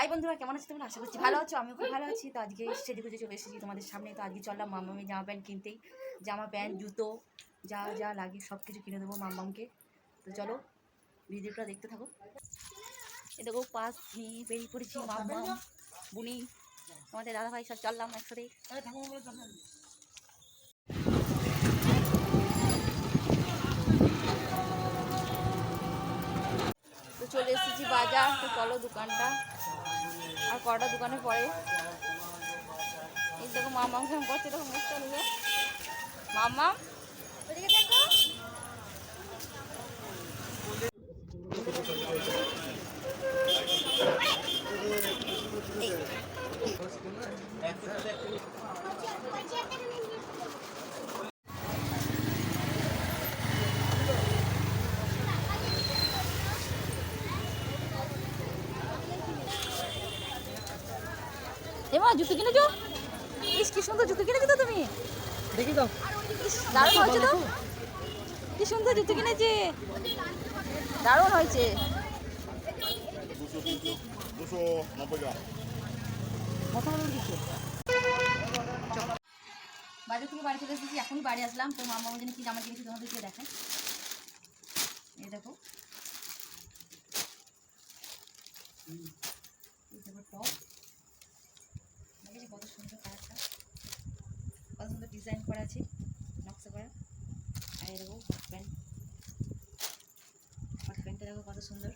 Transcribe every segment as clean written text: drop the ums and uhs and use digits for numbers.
High বন্ধুরা, কেমন আছো তোমরা? আশা করছি ভালো আছো। আমিও খুব ভালো আছি। তো আজকে সেজে গুজে চলে এসেছি তোমাদের সামনে। তো আজকে চললাম মামামি জামা প্যান্ট কিনতেই। জামা প্যান্ট, জুতো, যা যা লাগে সব কিছু কিনে দেবো মামামকে। তো চলো ভিডিওটা দেখতে থাকো। এ দেখো পাশ নিয়ে বেরিয়ে পড়েছি মামাম, বুনি, আমাদের দাদাভাই সব চললাম একসাথে। তো চলে এসেছি বাজার। তো চলো দোকানটা আর কটা দোকানে পরে। এই দেখো মামাম কেমন করছে, দেখো মুখটা নিয়ে। মামাম ওদিকে দেখো। এমা জুতো কিনেছো? ইস কি সুন্দর জুতো কিনেছো তো তুমি। দেখি দাও, ইস দারুণ হয়েছে তো, কি সুন্দর জুতো কিনেছে, দারুণ হয়েছে। 290 গ্রাম। বাজার থেকে বাড়ি চলে এসেছি, এখনই বাড়ি আসলাম। তো মামা জন্য কি জামা কিনেছি তোমাদেরকে দেখাই। এই দেখো, এই দেখো টপ, দেখেছি কত সুন্দর কালারটা, কত সুন্দর ডিজাইন করা আছে, নকশা করা। আর এই দেখো হট প্যান্ট, হট প্যান্টটা দেখো কত সুন্দর,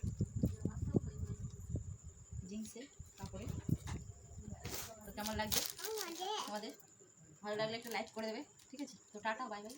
জিন্সের কাপড়ে। তো কেমন লাগবে তোমাদের? ভালো লাগলে একটা লাইক করে দেবে, ঠিক আছে? তো টাটা, বাই বাই।